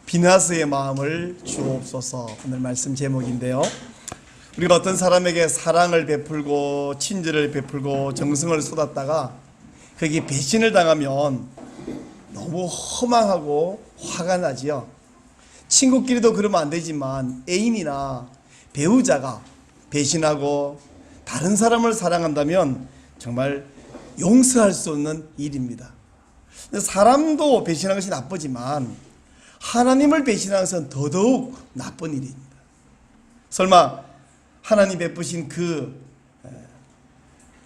비나스의 마음을 주옵소서. 오늘 말씀 제목인데요, 우리가 어떤 사람에게 사랑을 베풀고 친절을 베풀고 정성을 쏟았다가 거기에 배신을 당하면 너무 허망하고 화가 나지요. 친구끼리도 그러면 안 되지만 애인이나 배우자가 배신하고 다른 사람을 사랑한다면 정말 용서할 수 없는 일입니다. 사람도 배신하는 것이 나쁘지만 하나님을 배신하는 것은 더더욱 나쁜 일입니다. 설마 하나님 베푸신 그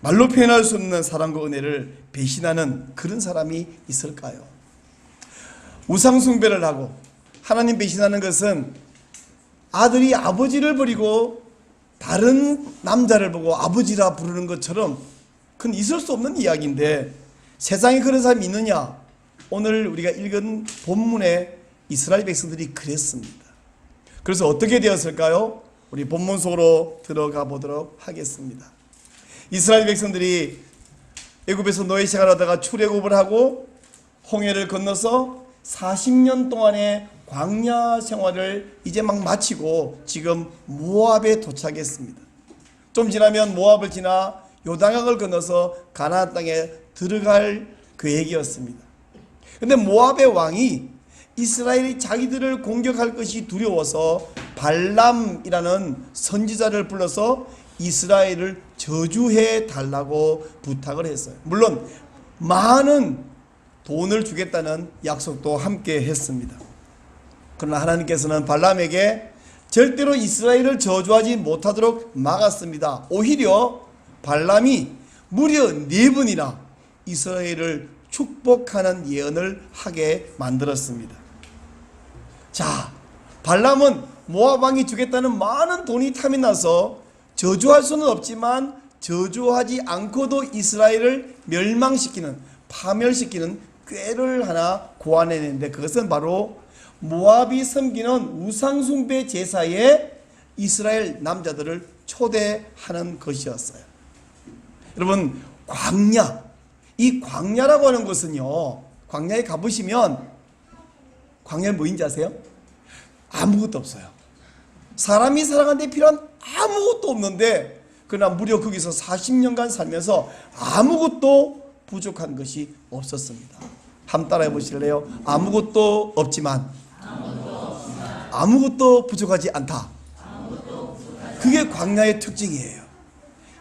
말로 표현할 수 없는 사랑과 은혜를 배신하는 그런 사람이 있을까요? 우상숭배를 하고 하나님 배신하는 것은 아들이 아버지를 버리고 다른 남자를 보고 아버지라 부르는 것처럼 그건 있을 수 없는 이야기인데 세상에 그런 사람이 있느냐? 오늘 우리가 읽은 본문에 이스라엘 백성들이 그랬습니다. 그래서 어떻게 되었을까요? 우리 본문 속으로 들어가 보도록 하겠습니다. 이스라엘 백성들이 애굽에서 노예 생활하다가 출애굽을 하고 홍해를 건너서 40년 동안의 광야 생활을 이제 막 마치고 지금 모압에 도착했습니다. 좀 지나면 모압을 지나 요단강을 건너서 가나안 땅에 들어갈 계획이었습니다. 그런데 모압의 왕이 이스라엘이 자기들을 공격할 것이 두려워서 발람이라는 선지자를 불러서 이스라엘을 저주해 달라고 부탁을 했어요. 물론 많은 돈을 주겠다는 약속도 함께 했습니다. 그러나 하나님께서는 발람에게 절대로 이스라엘을 저주하지 못하도록 막았습니다. 오히려 발람이 무려 4번이나 이스라엘을 축복하는 예언을 하게 만들었습니다. 자, 발람은 모압 왕이 주겠다는 많은 돈이 탐이 나서 저주할 수는 없지만 저주하지 않고도 이스라엘을 멸망시키는, 파멸시키는 꾀를 하나 고안해냈는데 그것은 바로 모압이 섬기는 우상숭배 제사에 이스라엘 남자들을 초대하는 것이었어요. 여러분, 광야, 이 광야라고 하는 것은요, 광야에 가보시면 광야에 뭐인지 아세요? 아무것도 없어요. 사람이 살아가는 데 필요한 아무것도 없는데 그러나 무려 거기서 40년간 살면서 아무것도 부족한 것이 없었습니다. 한번 따라해 보실래요? 아무것도 없지만 아무것도 부족하지 않다. 그게 광야의 특징이에요.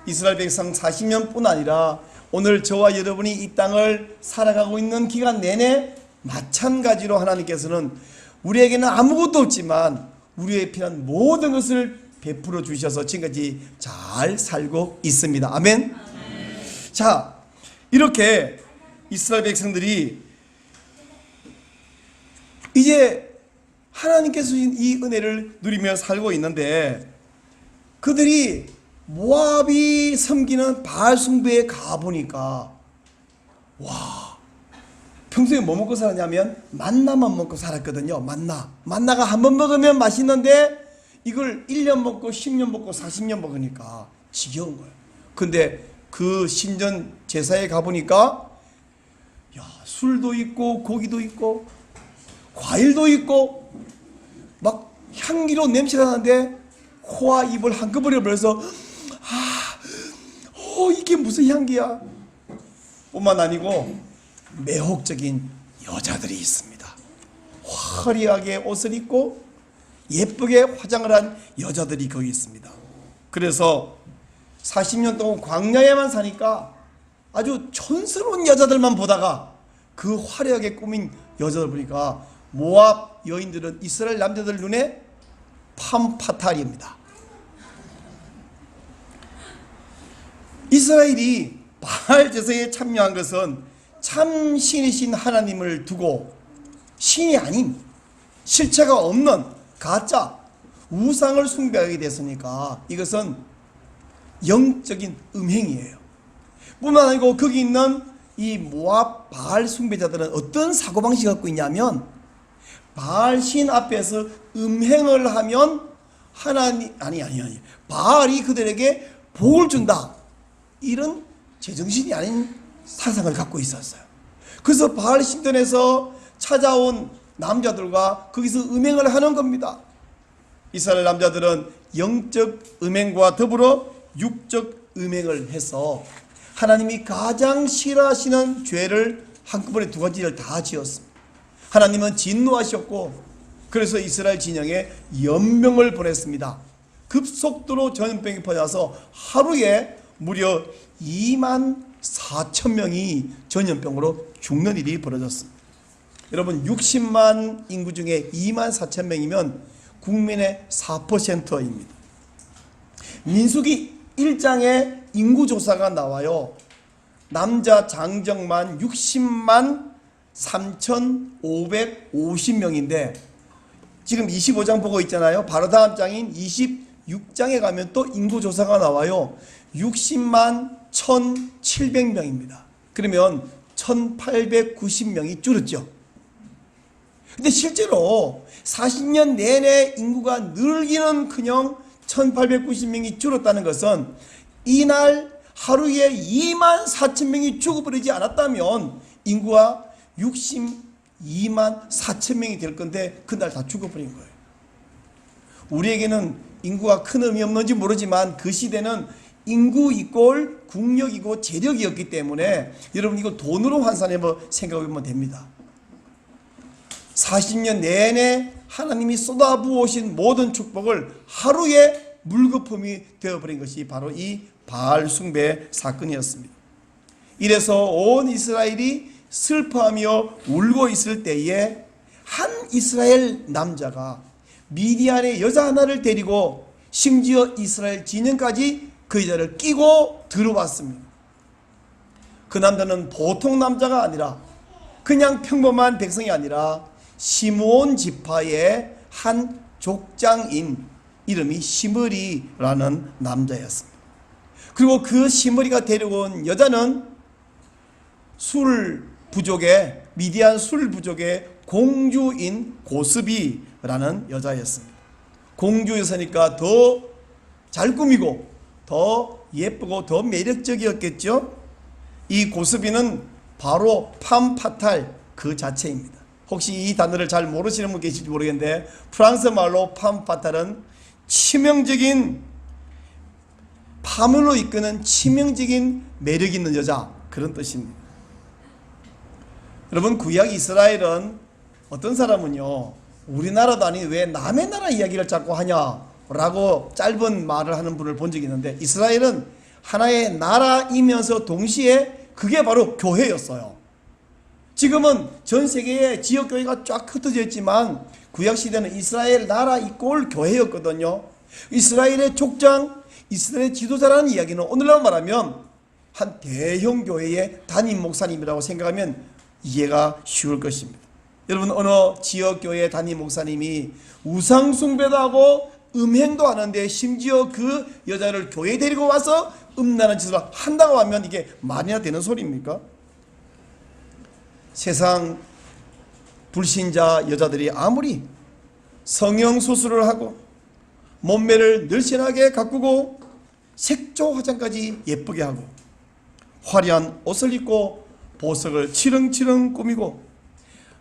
이스라엘 백성 40년뿐 아니라 오늘 저와 여러분이 이 땅을 살아가고 있는 기간 내내 마찬가지로 하나님께서는 우리에게는 아무것도 없지만 우리에게 필요한 모든 것을 베풀어 주셔서 지금까지 잘 살고 있습니다. 아멘. 자, 이렇게 이스라엘 백성들이 이제 하나님께서 주신 이 은혜를 누리며 살고 있는데 그들이 모압이 섬기는 바알 숭배에 가보니까 와, 평소에 뭐 먹고 살았냐면 만나만 먹고 살았거든요. 만나가 한 번 먹으면 맛있는데 이걸 1년 먹고 10년 먹고 40년 먹으니까 지겨운 거예요. 근데 그 신전 제사에 가보니까 야, 술도 있고 고기도 있고 과일도 있고 막 향기로 냄새가 나는데 코와 입을 한꺼번에 벌려서 이게 무슨 향기야? 뿐만 아니고 매혹적인 여자들이 있습니다. 화려하게 옷을 입고 예쁘게 화장을 한 여자들이 거기 있습니다. 그래서 40년 동안 광야에만 사니까 아주 촌스러운 여자들만 보다가 그 화려하게 꾸민 여자들 보니까 모압 여인들은 이스라엘 남자들 눈에 팜파탈입니다. 이스라엘이 바알 제사에 참여한 것은 참 신이신 하나님을 두고 신이 아닌 실체가 없는 가짜 우상을 숭배하게 됐으니까 이것은 영적인 음행이에요. 뿐만 아니고 거기 있는 이 모압 바알 숭배자들은 어떤 사고방식을 갖고 있냐면 바알 신 앞에서 음행을 하면 바알이 그들에게 복을 준다, 이런 제정신이 아닌 사상을 갖고 있었어요. 그래서 바알 신전에서 찾아온 남자들과 거기서 음행을 하는 겁니다. 이스라엘 남자들은 영적 음행과 더불어 육적 음행을 해서 하나님이 가장 싫어하시는 죄를 한꺼번에 두 가지를 다 지었습니다. 하나님은 진노하셨고 그래서 이스라엘 진영에 연병을 보냈습니다. 급속도로 전염병이 퍼져서 하루에 무려 2만 4천 명이 전염병으로 죽는 일이 벌어졌습니다. 여러분 60만 인구 중에 2만 4천 명이면 국민의 4%입니다. 민수기 1장에 인구조사가 나와요. 남자 장정만 60만 3,550명인데 지금 25장 보고 있잖아요. 바로 다음 장인 26장에 가면 또 인구조사가 나와요. 60만 1,700명입니다. 그러면 1,890명이 줄었죠. 근데 실제로 40년 내내 인구가 늘기는커녕 1,890명이 줄었다는 것은 이날 하루에 2만 4천 명이 죽어버리지 않았다면 인구가 62만 4천 명이 될 건데 그날 다 죽어버린 거예요. 우리에게는 인구가 큰 의미 없는지 모르지만 그 시대는 인구 이꼴 국력이고 재력이었기 때문에 여러분 이거 돈으로 환산해 생각해보면 됩니다. 40년 내내 하나님이 쏟아부으신 모든 축복을 하루에 물거품이 되어버린 것이 바로 이 바알 숭배 사건이었습니다. 이래서 온 이스라엘이 슬퍼하며 울고 있을 때에 한 이스라엘 남자가 미디안의 여자 하나를 데리고 심지어 이스라엘 진영까지 그 여자를 끼고 들어왔습니다. 그 남자는 보통 남자가 아니라 그냥 평범한 백성이 아니라 시므온 지파의 한 족장인 이름이 시므리라는 남자였습니다. 그리고 그 시므리가 데려온 여자는 술 부족의 미디안 술 부족의 공주인 고스비라는 여자였습니다. 공주였으니까 더 잘 꾸미고 더 예쁘고 더 매력적이었겠죠. 이 고스비는 바로 팜파탈 그 자체입니다. 혹시 이 단어를 잘 모르시는 분 계실지 모르겠는데 프랑스 말로 팜파탈은 치명적인 파멸로 이끄는 치명적인 매력 있는 여자 그런 뜻입니다. 여러분 구약 이스라엘은 어떤 사람은요 우리나라도 아닌 왜 남의 나라 이야기를 자꾸 하냐라고 짧은 말을 하는 분을 본 적이 있는데 이스라엘은 하나의 나라이면서 동시에 그게 바로 교회였어요. 지금은 전 세계에 지역교회가 쫙 흩어져 있지만 구약시대는 이스라엘 나라 이꼴 교회였거든요. 이스라엘의 족장, 이스라엘의 지도자라는 이야기는 오늘날 말하면 한 대형 교회의 담임 목사님이라고 생각하면 이해가 쉬울 것입니다. 여러분 어느 지역교회 담임 목사님이 우상숭배도 하고 음행도 하는데 심지어 그 여자를 교회에 데리고 와서 음란한 짓을 한다고 하면 이게 말이나 되는 소리입니까? 세상 불신자 여자들이 아무리 성형수술을 하고 몸매를 늘씬하게 가꾸고 색조 화장까지 예쁘게 하고 화려한 옷을 입고 보석을 치렁치렁 꾸미고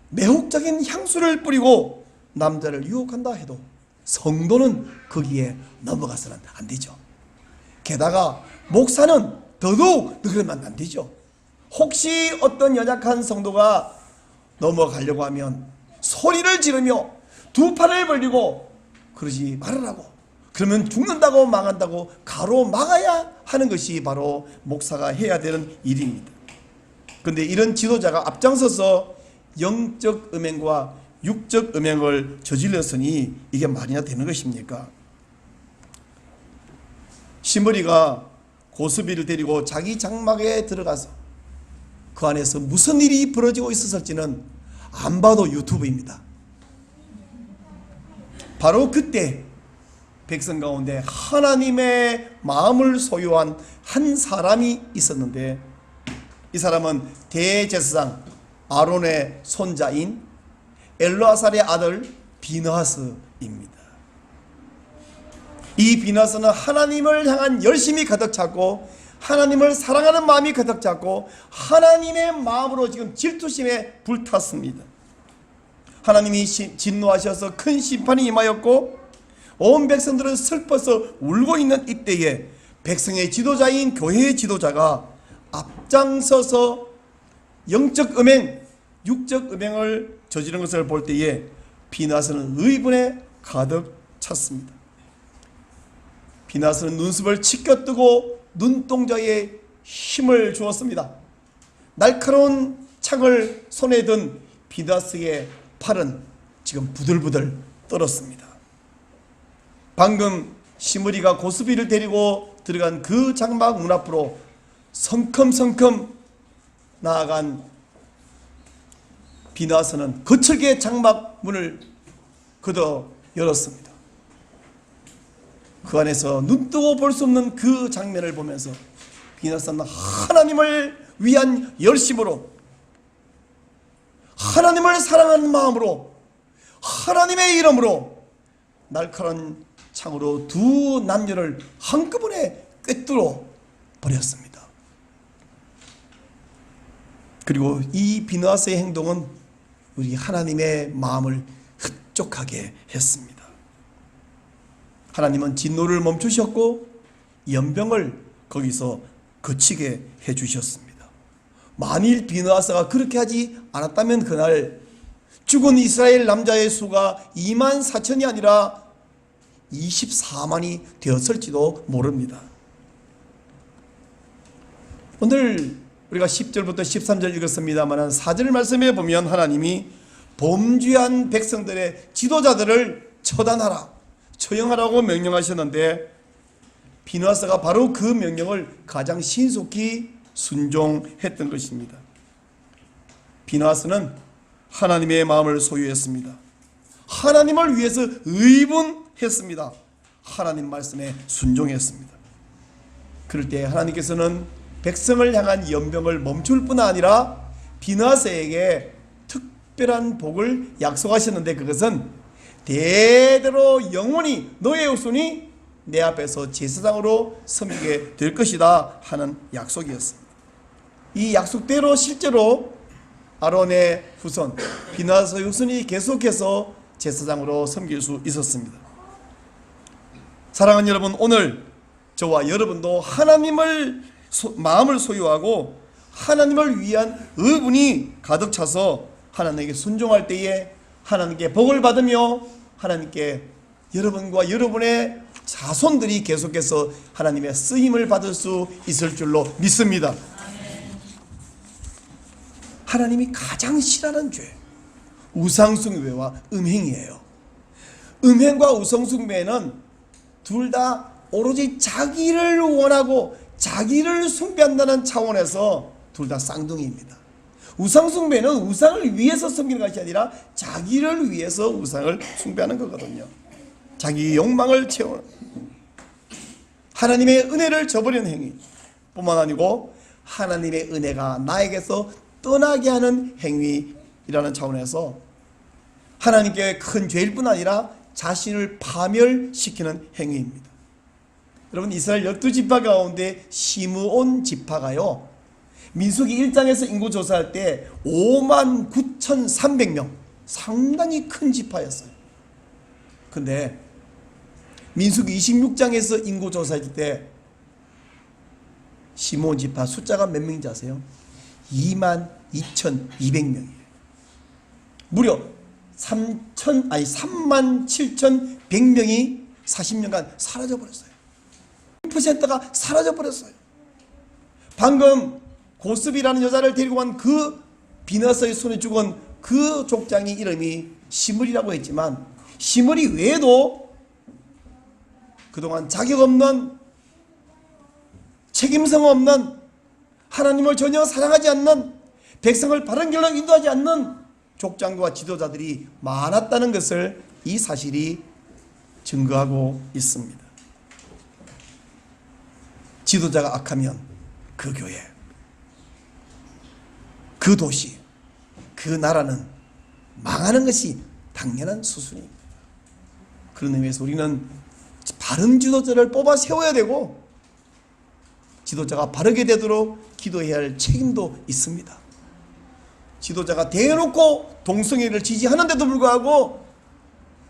매혹적인 향수를 뿌리고 남자를 유혹한다 해도 성도는 거기에 넘어가서는 안 되죠. 게다가 목사는 더더욱 그러면 안 되죠. 혹시 어떤 연약한 성도가 넘어가려고 하면 소리를 지르며 두 팔을 벌리고 그러지 말으라고, 그러면 죽는다고 망한다고 가로막아야 하는 것이 바로 목사가 해야 되는 일입니다. 그런데 이런 지도자가 앞장서서 영적 음행과 육적 음행을 저질렀으니 이게 말이나 되는 것입니까? 시므리가 고스비를 데리고 자기 장막에 들어가서 그 안에서 무슨 일이 벌어지고 있었을지는 안 봐도 유튜브입니다. 바로 그때 백성 가운데 하나님의 마음을 소유한 한 사람이 있었는데 이 사람은 대제사장 아론의 손자인 엘르아살의 아들 비느하스입니다. 이 비느하스는 하나님을 향한 열심이 가득 찼고 하나님을 사랑하는 마음이 가득 찼고 하나님의 마음으로 지금 질투심에 불탔습니다. 하나님이 진노하셔서 큰 심판이 임하였고 온 백성들은 슬퍼서 울고 있는 이때에 백성의 지도자인 교회의 지도자가 앞장서서 영적 음행, 육적 음행을 저지른 것을 볼 때에 비나스는 의분에 가득 찼습니다. 비나스는 눈썹을 치켜뜨고 눈동자에 힘을 주었습니다. 날카로운 창을 손에 든 비나스의 팔은 지금 부들부들 떨었습니다. 방금 시므리가 고스비를 데리고 들어간 그 장막 문 앞으로 성큼성큼 나아간 비나스는 거칠게 장막 문을 걷어 열었습니다. 그 안에서 눈뜨고 볼 수 없는 그 장면을 보면서 비나스는 하나님을 위한 열심으로, 하나님을 사랑하는 마음으로, 하나님의 이름으로 날카로운 창으로 두 남녀를 한꺼번에 꿰뚫어 버렸습니다. 그리고 이 비나스의 행동은 우리 하나님의 마음을 흡족하게 했습니다. 하나님은 진노를 멈추셨고 연병을 거기서 그치게 해주셨습니다. 만일 비나스가 그렇게 하지 않았다면 그날 죽은 이스라엘 남자의 수가 24,000이 아니라 24만이 되었을지도 모릅니다. 오늘 우리가 10절부터 13절 읽었습니다만 4절 말씀에 보면 하나님이 범죄한 백성들의 지도자들을 처단하라, 처형하라고 명령하셨는데 비나스가 바로 그 명령을 가장 신속히 순종했던 것입니다. 비나스는 하나님의 마음을 소유했습니다. 하나님을 위해서 의분했습니다. 하나님 말씀에 순종했습니다. 그럴 때 하나님께서는 백성을 향한 연병을 멈출 뿐 아니라 비나스에게 특별한 복을 약속하셨는데 그것은 대대로 영원히 너의 후손이 내 앞에서 제사장으로 섬기게 될 것이다 하는 약속이었습니다. 이 약속대로 실제로 아론의 후손 비나스의 후손이 계속해서 제사장으로 섬길 수 있었습니다. 사랑하는 여러분, 오늘 저와 여러분도 하나님을 마음을 소유하고 하나님을 위한 의분이 가득 차서 하나님에게 순종할 때에 하나님께 복을 받으며 하나님께 여러분과 여러분의 자손들이 계속해서 하나님의 쓰임을 받을 수 있을 줄로 믿습니다. 하나님이 가장 싫어하는 죄, 우상숭배와 음행이에요. 음행과 우상숭배는 둘 다 오로지 자기를 원하고 자기를 숭배한다는 차원에서 둘 다 쌍둥이입니다. 우상숭배는 우상을 위해서 섬기는 것이 아니라 자기를 위해서 우상을 숭배하는 거거든요. 자기 욕망을 채우는, 하나님의 은혜를 저버리는 행위 뿐만 아니고 하나님의 은혜가 나에게서 떠나게 하는 행위이라는 차원에서 하나님께 큰 죄일 뿐 아니라 자신을 파멸시키는 행위입니다. 여러분, 이스라엘 12지파 가운데 시므온 지파가요, 민수기 1장에서 인구 조사할 때 59,300명, 상당히 큰 지파였어요. 근데 민수기 26장에서 인구 조사할 때 시므온 지파 숫자가 몇 명인지 아세요? 22,200명이에요. 무려 37,100명이 40년간 사라져버렸어요. 1%가 사라져버렸어요. 방금 고스비라는 여자를 데리고 간 그 비나스의 손에 죽은 그 족장의 이름이 시므리라고 했지만 시므리 외에도 그동안 자격 없는, 책임성 없는, 하나님을 전혀 사랑하지 않는, 백성을 바른 길로 인도하지 않는 족장과 지도자들이 많았다는 것을 이 사실이 증거하고 있습니다. 지도자가 악하면 그 교회, 그 도시, 그 나라는 망하는 것이 당연한 수순입니다. 그런 의미에서 우리는 바른 지도자를 뽑아 세워야 되고 지도자가 바르게 되도록 기도해야 할 책임도 있습니다. 지도자가 대놓고 동성애를 지지하는데도 불구하고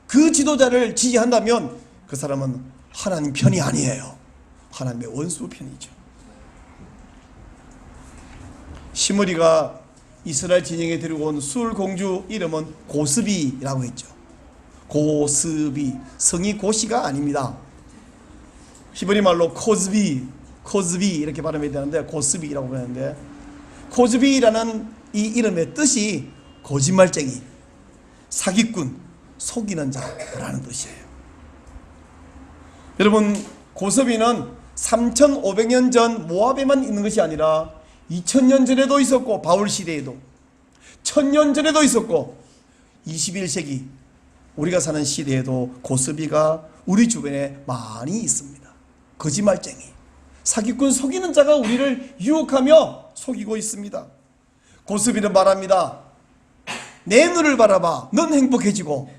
그 지도자를 지지한다면 그 사람은 하나님 편이 아니에요. 하나님의 원수 편이죠. 시므리가 이스라엘 진영에 데리고 온 술 공주 이름은 고스비라고 했죠. 고스비, 성이 고시가 아닙니다. 히브리 말로 코즈비 이렇게 발음해야 되는데 고스비라고 하는데, 코즈비라는 이 이름의 뜻이 거짓말쟁이, 사기꾼, 속이는 자라는 뜻이에요. 여러분, 고스비는 3500년 전 모압에만 있는 것이 아니라 2000년 전에도 있었고, 바울 시대에도 1000년 전에도 있었고, 21세기 우리가 사는 시대에도 고스비가 우리 주변에 많이 있습니다. 거짓말쟁이, 사기꾼, 속이는 자가 우리를 유혹하며 속이고 있습니다. 고스비는 말합니다. 내 눈을 바라봐, 넌 행복해지고.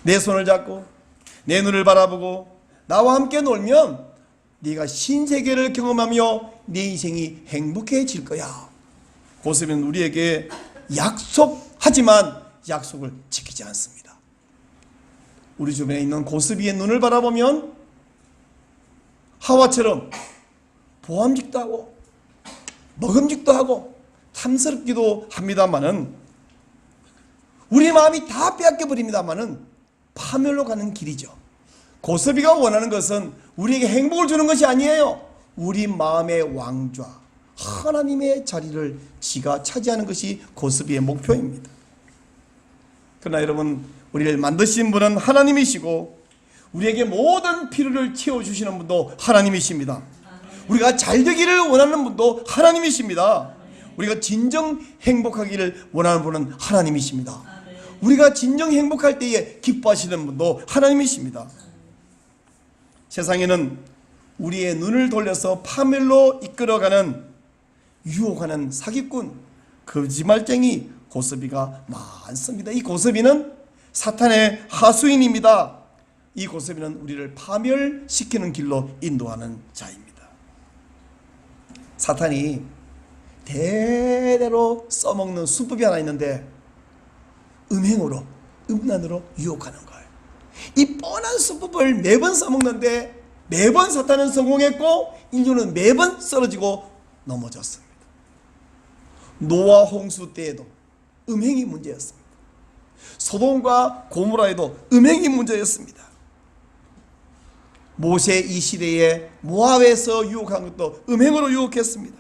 내 손을 잡고 내 눈을 바라보고 나와 함께 놀면 네가 신세계를 경험하며 네 인생이 행복해질 거야. 고스비는 우리에게 약속하지만 약속을 지키지 않습니다. 우리 주변에 있는 고스비의 눈을 바라보면 하와처럼 보암직도 하고 먹음직도 하고 탐스럽기도 합니다마는, 우리 마음이 다 빼앗겨 버립니다마는 파멸로 가는 길이죠. 고스비가 원하는 것은 우리에게 행복을 주는 것이 아니에요. 우리 마음의 왕좌, 하나님의 자리를 지가 차지하는 것이 고스비의 목표입니다. 그러나 여러분, 우리를 만드신 분은 하나님이시고 우리에게 모든 필요를 채워주시는 분도 하나님이십니다. 우리가 잘 되기를 원하는 분도 하나님이십니다. 우리가 진정 행복하기를 원하는 분은 하나님이십니다. 우리가 진정 행복할 때에 기뻐하시는 분도 하나님이십니다. 세상에는 우리의 눈을 돌려서 파멸로 이끌어가는, 유혹하는 사기꾼, 거짓말쟁이 고스비가 많습니다. 이 고스비는 사탄의 하수인입니다. 이 고스비는 우리를 파멸시키는 길로 인도하는 자입니다. 사탄이 대대로 써먹는 수법이 하나 있는데, 음행으로, 음란으로 유혹하는 거예요. 이 뻔한 수법을 매번 써먹는데 매번 사탄은 성공했고 인류는 매번 쓰러지고 넘어졌습니다. 노아 홍수 때에도 음행이 문제였습니다. 소돔과 고모라에도 음행이 문제였습니다. 모세 이 시대에 모압에서 유혹한 것도 음행으로 유혹했습니다.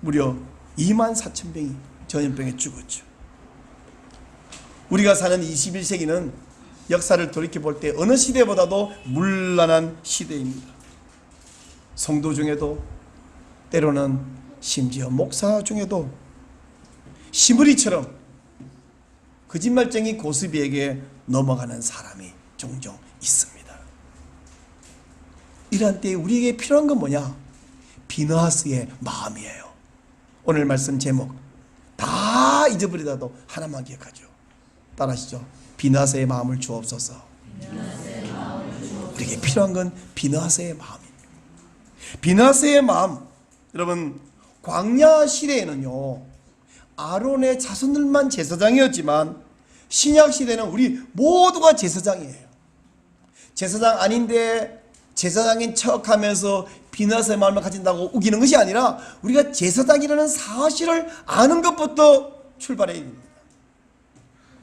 무려 24,000명이 전염병에 죽었죠. 우리가 사는 21세기는 역사를 돌이켜볼 때 어느 시대보다도 문란한 시대입니다. 성도 중에도, 때로는 심지어 목사 중에도 시므리처럼 거짓말쟁이 고스비에게 넘어가는 사람이 종종 있습니다. 이러한 때에 우리에게 필요한 건 뭐냐? 비느하스의 마음이에요. 오늘 말씀 제목, 다 잊어버리다도 하나만 기억하죠. 따라하시죠. 비느하스의 마음을 주옵소서. 우리에게 필요한 건 비느하스의 마음입니다. 비느하스의 마음, 여러분, 광야 시대에는요, 아론의 자손들만 제사장이었지만 신약 시대는 우리 모두가 제사장이에요. 제사장 아닌데 제사장인 척하면서 비느하스의 마음을 가진다고 우기는 것이 아니라 우리가 제사장이라는 사실을 아는 것부터 출발해야 됩니다.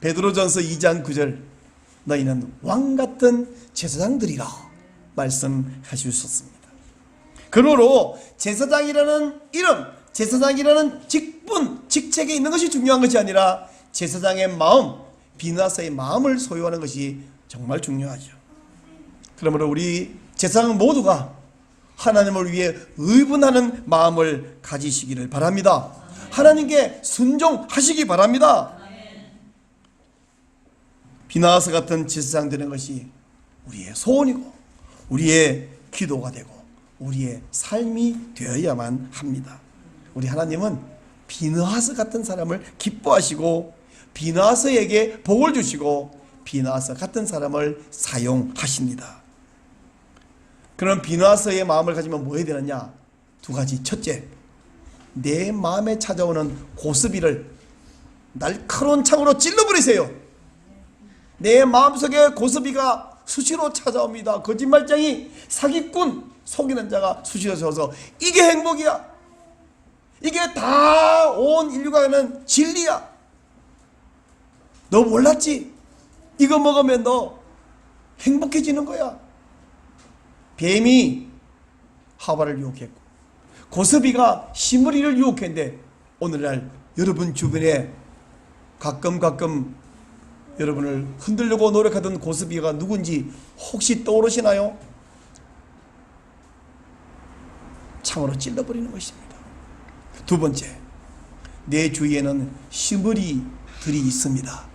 베드로전서 2장 9절, 너희는 왕같은 제사장들이라 말씀하셨습니다. 그러므로 제사장이라는 이름, 제사장이라는 직분, 직책에 있는 것이 중요한 것이 아니라 제사장의 마음, 비느하스의 마음을 소유하는 것이 정말 중요하죠. 그러므로 우리 제사장 모두가 하나님을 위해 의분하는 마음을 가지시기를 바랍니다. 하나님께 순종하시기 바랍니다. 비느하스 같은 제사장 되는 것이 우리의 소원이고 우리의 기도가 되고 우리의 삶이 되어야만 합니다. 우리 하나님은 비느하스 같은 사람을 기뻐하시고 비느하스에게 복을 주시고 비느하스 같은 사람을 사용하십니다. 그럼 비느하스의 마음을 가지면 뭐 해야 되느냐? 두 가지. 첫째, 내 마음에 찾아오는 고스비를 날카로운 창으로 찔러버리세요. 내 마음속에 고스비가 수시로 찾아옵니다. 거짓말쟁이, 사기꾼, 속이는 자가 수시로 쳐서 이게 행복이야. 이게 다 온 인류가 하는 진리야. 너 몰랐지? 이거 먹으면 너 행복해지는 거야. 뱀이 하와를 유혹했고 고스비가 시므리를 유혹했는데 오늘날 여러분 주변에 가끔 여러분을 흔들려고 노력하던 고스비가 누군지 혹시 떠오르시나요? 창으로 찔러버리는 것입니다. 두 번째, 내 주위에는 시므리들이 있습니다.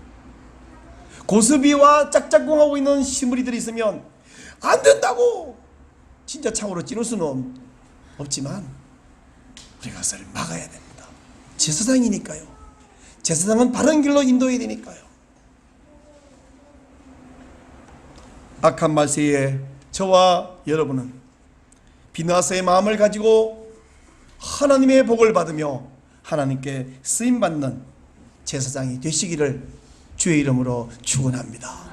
고스비와 짝짝꿍하고 있는 시므리들이 있으면 안 된다고 진짜 창으로 찌를 수는 없지만 우리가 그것을 막아야 됩니다. 제사장이니까요. 제사장은 바른 길로 인도해야 되니까요. 악한 말세에 저와 여러분은 비나스의 마음을 가지고 하나님의 복을 받으며 하나님께 쓰임받는 제사장이 되시기를 주의 이름으로 축원합니다.